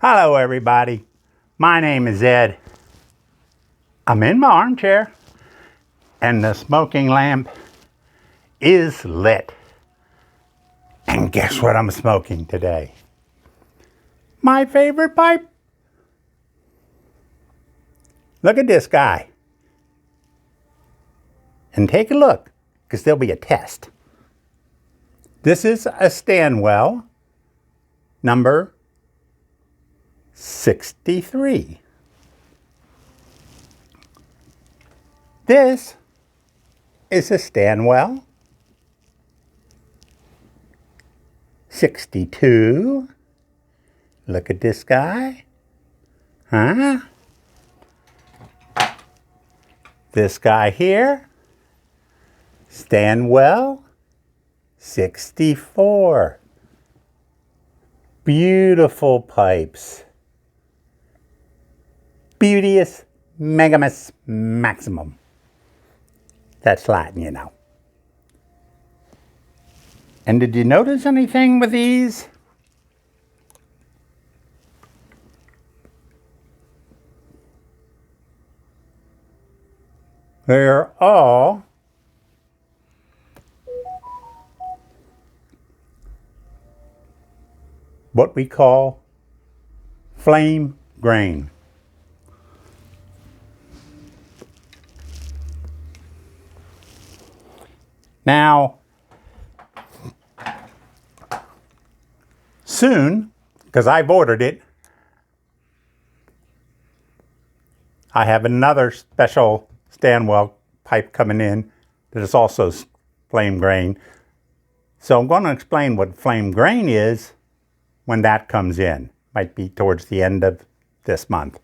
Hello, everybody. My name is Ed. I'm in my armchair, and the smoking lamp is lit. And guess what I'm smoking today? My favorite pipe. Look at this guy. And take a look, because there'll be a test. This is a Stanwell number 63. This is a Stanwell 62. Look at this guy. Huh? This guy here, Stanwell 64. Beautiful pipes. Beauteous megamus maximum. That's Latin, you know. And did you notice anything with these? They're all what we call flame grain. Now, soon, because I've ordered it, I have another special Stanwell pipe coming in that is also flame grain. So I'm going to explain what flame grain is when that comes in. Might be towards the end of this month.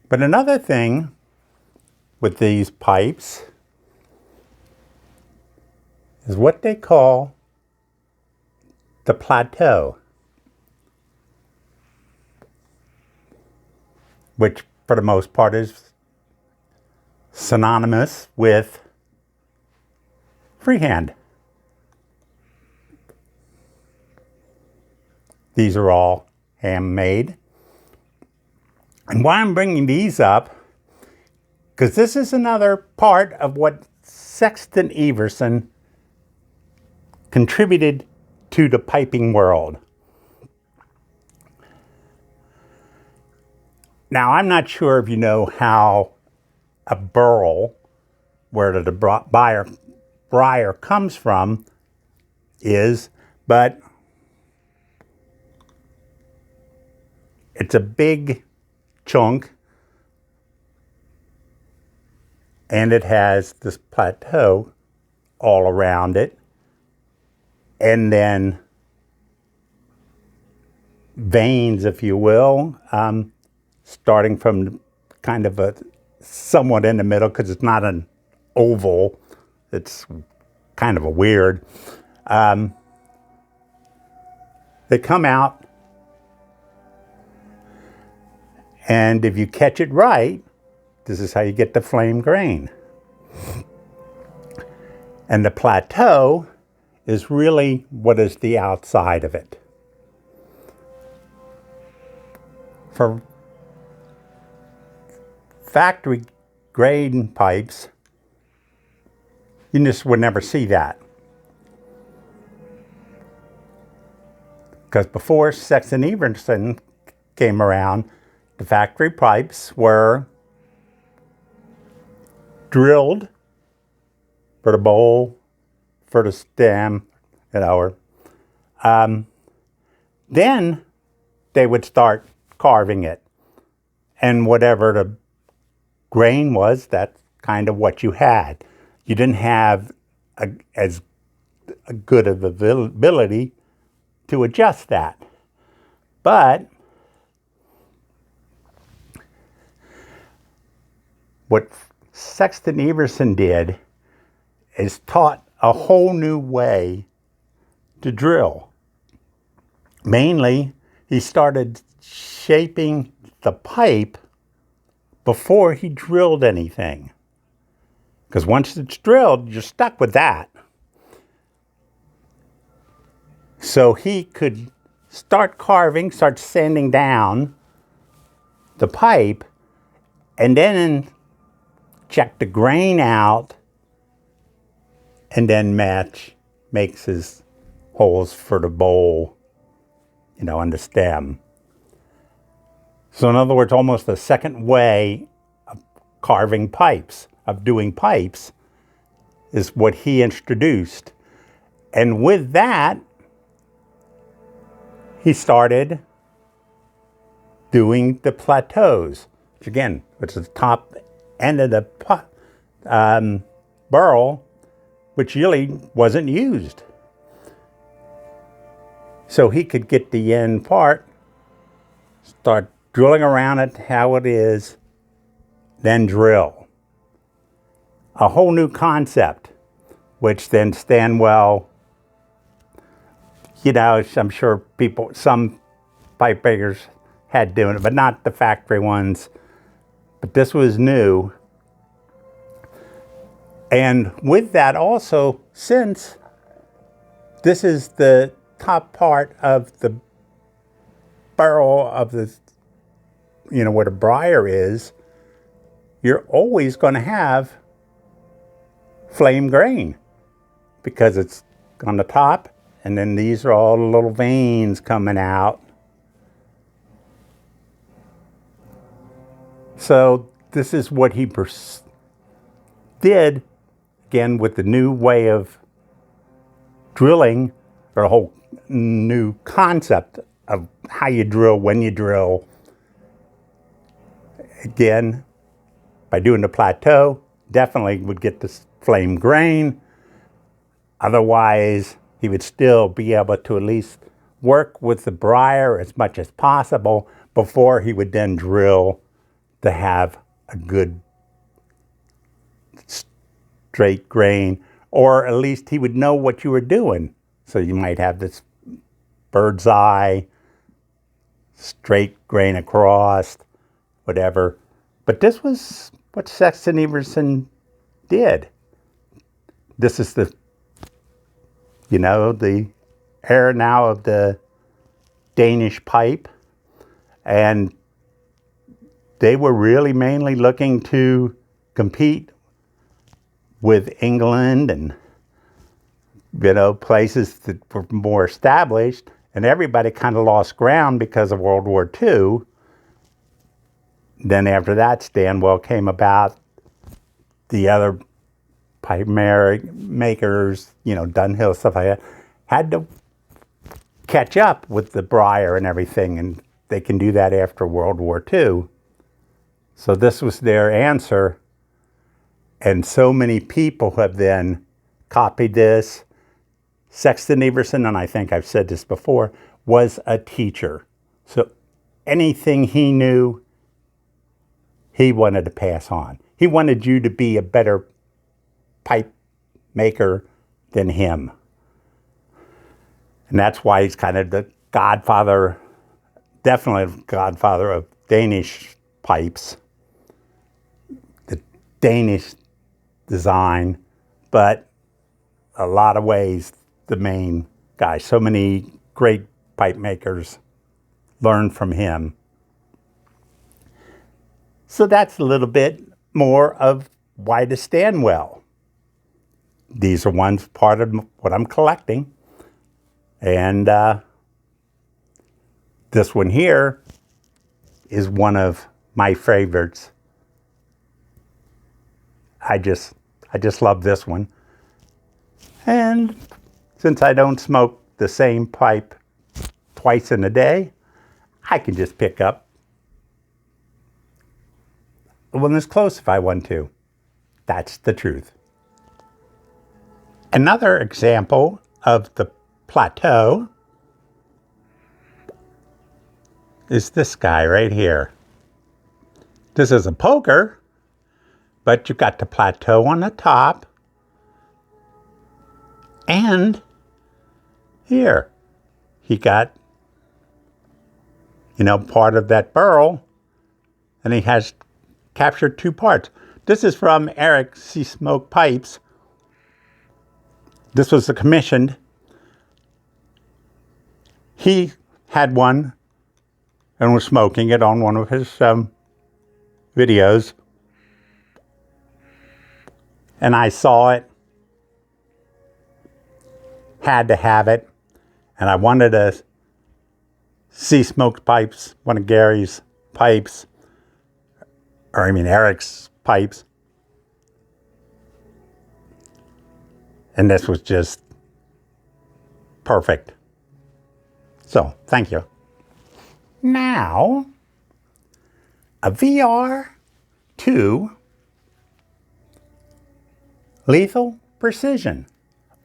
But another thing with these pipes is what they call the plateau, which for the most part is synonymous with freehand. These are all handmade. And why I'm bringing these up, because this is another part of what Sixten Ivarsson contributed to the piping world. Now, I'm not sure if you know how a burl, where the briar comes from, is, but it's a big chunk, and it has this plateau all around it, and then veins, if you will, starting from kind of a somewhat in the middle, because it's not an oval, it's kind of a weird. They come out, and if you catch it right, this is how you get the flame grain. And the plateau is really what is the outside of it. For factory grade pipes, you just would never see that. Because before Sixten Ivarsson came around, the factory pipes were drilled for the bowl, for the stem, you know. Then they would start carving it. And whatever the grain was, that's kind of what you had. You didn't have as good of ability to adjust that. But what Sixten Ivarsson did is taught a whole new way to drill. Mainly, he started shaping the pipe before he drilled anything. Because once it's drilled, you're stuck with that. So he could start carving, start sanding down the pipe, and then check the grain out, and then makes his holes for the bowl, on the stem. So in other words, almost a second way of carving pipes, of doing pipes, is what he introduced. And with that, he started doing the plateaus, which again, which is the top end of the barrel, which really wasn't used. So he could get the end part, start drilling around it how it is, then drill. A whole new concept, which then Stanwell, I'm sure some pipe makers had doing it, but not the factory ones. But this was new. And with that also, since this is the top part of the barrel of the, where the briar is, you're always going to have flame grain because it's on the top, and then these are all the little veins coming out. So this is what he did, again, with the new way of drilling, or a whole new concept of how you drill, when you drill. Again, by doing the plateau, definitely would get this flame grain. Otherwise, he would still be able to at least work with the briar as much as possible before he would then drill to have a good straight grain, or at least he would know what you were doing. So you might have this bird's eye, straight grain across, whatever. But this was what Sixten Ivarsson did. This is the era now of the Danish pipe. And they were really mainly looking to compete with England and, places that were more established. And everybody kind of lost ground because of World War II. Then after that, Stanwell came about. The other pipe makers, Dunhill, stuff like that, had to catch up with the briar and everything, and they can do that after World War II. So this was their answer, and so many people have then copied this. Sixten Ivarsson, and I think I've said this before, was a teacher. So anything he knew, he wanted to pass on. He wanted you to be a better pipe maker than him. And that's why he's kind of the godfather, definitely godfather of Danish pipes, the Danish design, but a lot of ways the main guy. So many great pipe makers learned from him. So that's a little bit more of why to Stanwell. These are ones part of what I'm collecting. And this one here is one of my favorites. I just love this one. And since I don't smoke the same pipe twice in a day, I can just pick up one that's close if I want to. That's the truth. Another example of the plateau is this guy right here. This is a poker, but you got the plateau on the top. And here, he got, part of that burl, and he has captured two parts. This is from Eric C. Smoke Pipes. This was commissioned he had one and was smoking it on one of his videos. And I saw it, had to have it, and I wanted to see smoked pipes, one of Gary's pipes, or I mean Eric's pipes. And this was just perfect. So, thank you. Now, a VR2 Lethal Precision,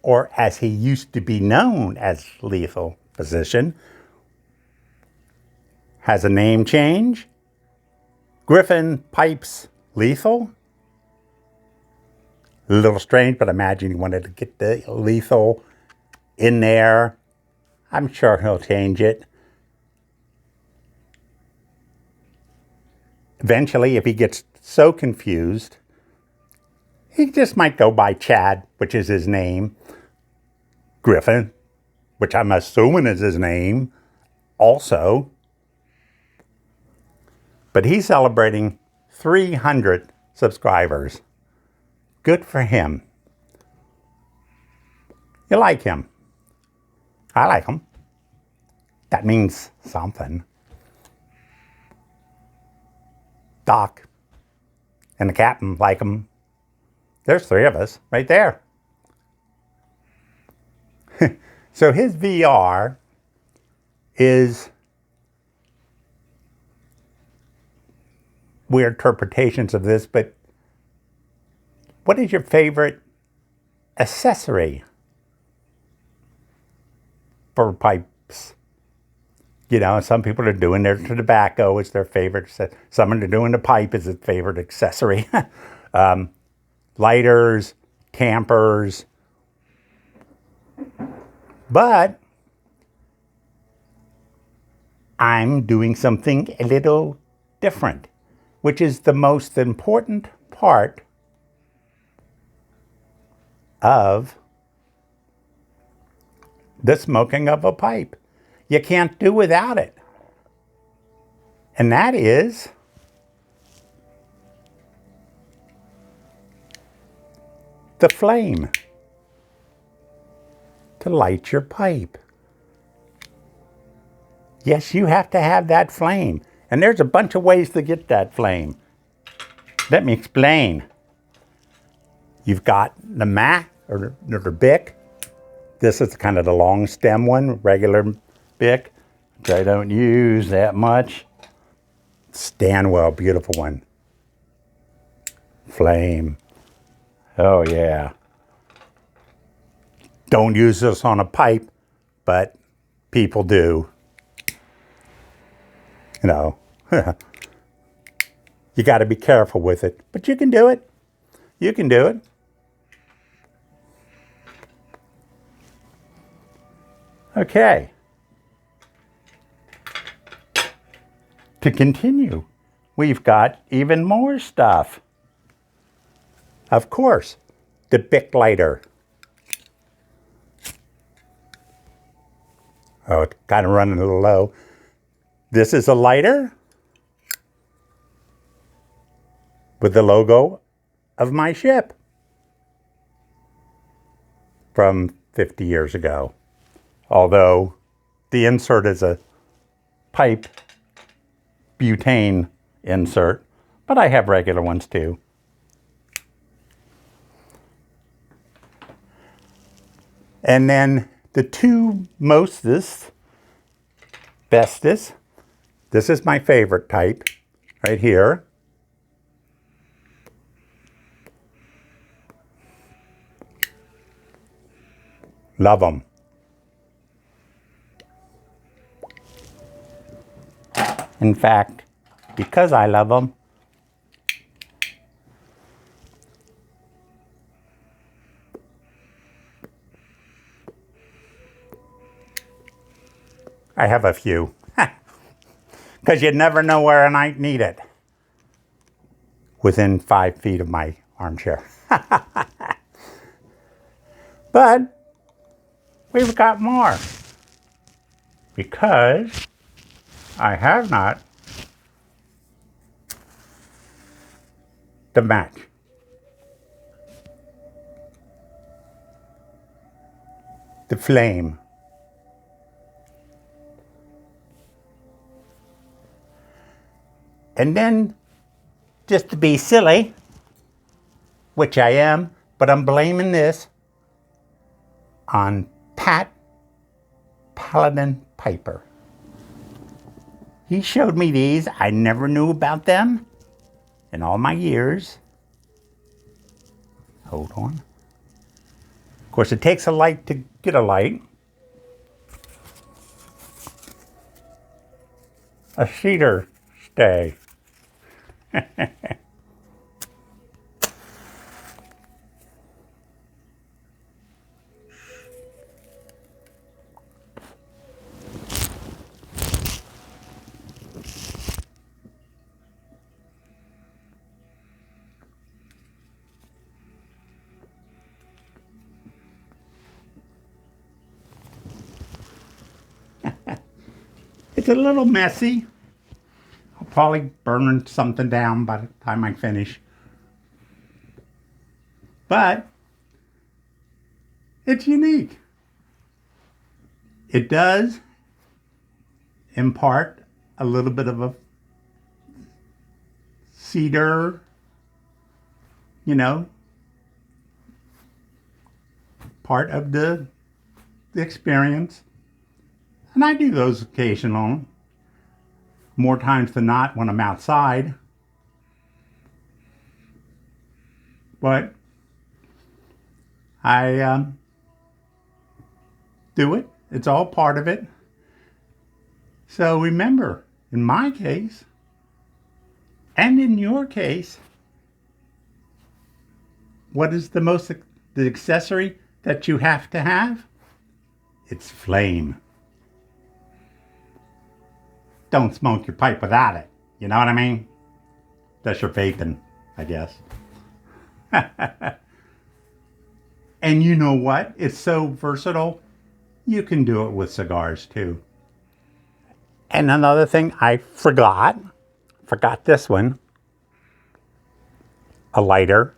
or as he used to be known as Lethal Precision, has a name change. Griffin Pipes Lethal. A little strange, but I imagine he wanted to get the lethal in there. I'm sure he'll change it. Eventually, if he gets so confused, he just might go by Chad, which is his name. Griffin, which I'm assuming is his name also. But he's celebrating 300 subscribers. Good for him. You like him. I like him. That means something. Doc and the captain like him. There's 3 of us right there. So his VR is weird interpretations of this, but what is your favorite accessory for pipes? You know, some people are doing their tobacco as their favorite. Some are doing the pipe as a favorite accessory. Lighters, tampers. But I'm doing something a little different, which is the most important part of the smoking of a pipe. You can't do without it. And that is the flame to light your pipe. Yes, you have to have that flame. And there's a bunch of ways to get that flame. Let me explain. You've got the Mac or the Bic. This is kind of the long stem one, regular Bic, which I don't use that much. Stanwell, beautiful one. Flame. Oh yeah. Don't use this on a pipe, but people do. You know, you got to be careful with it, but you can do it. You can do it. Okay. To continue, we've got even more stuff. Of course, the Bic lighter. Oh, it's kind of running a little low. This is a lighter with the logo of my ship from 50 years ago. Although the insert is a pipe butane insert, but I have regular ones too. And then the two bestest, this is my favorite type right here. Love them. In fact, because I love them, I have a few. Because you never know where I might need it. Within 5 feet of my armchair. But we've got more. because I have not the match. The flame. And then, just to be silly, which I am, but I'm blaming this on Pat Paladin Piper. He showed me these. I never knew about them in all my years. Hold on. Of course, it takes a light to get a light. A cedar stay. It's a little messy. I'll probably burn something down by the time I finish. But it's unique. It does impart a little bit of a cedar, part of the experience. And I do those occasionally, more times than not when I'm outside. But I do it. It's all part of it. So remember, in my case, and in your case, what is the accessory that you have to have? It's flame. Don't smoke your pipe without it. You know what I mean? That's your vaping, I guess. And you know what? It's so versatile. You can do it with cigars too. And another thing I forgot this one. A lighter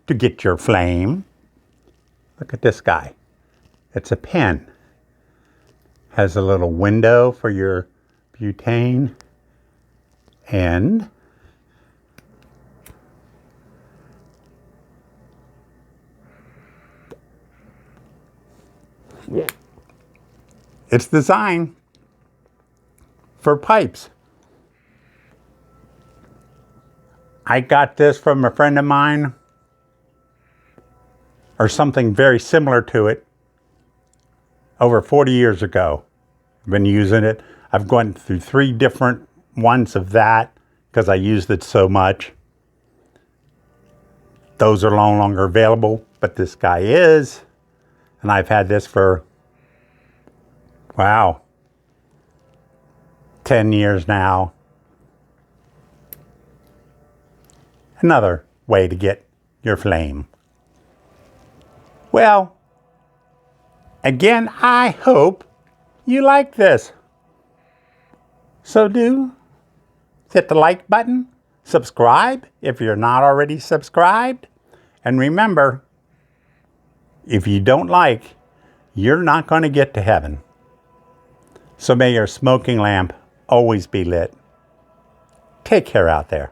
to get your flame. Look at this guy. It's a pen. Has a little window for your butane, and it's designed for pipes. I got this from a friend of mine, or something very similar to it, over 40 years ago. I've been using it. I've gone through 3 different ones of that because I used it so much. Those are no longer available, but this guy is. And I've had this for, 10 years now. Another way to get your flame. Well, again, I hope you like this. So do hit the like button, subscribe if you're not already subscribed, and remember, if you don't like, you're not going to get to heaven. So may your smoking lamp always be lit. Take care out there.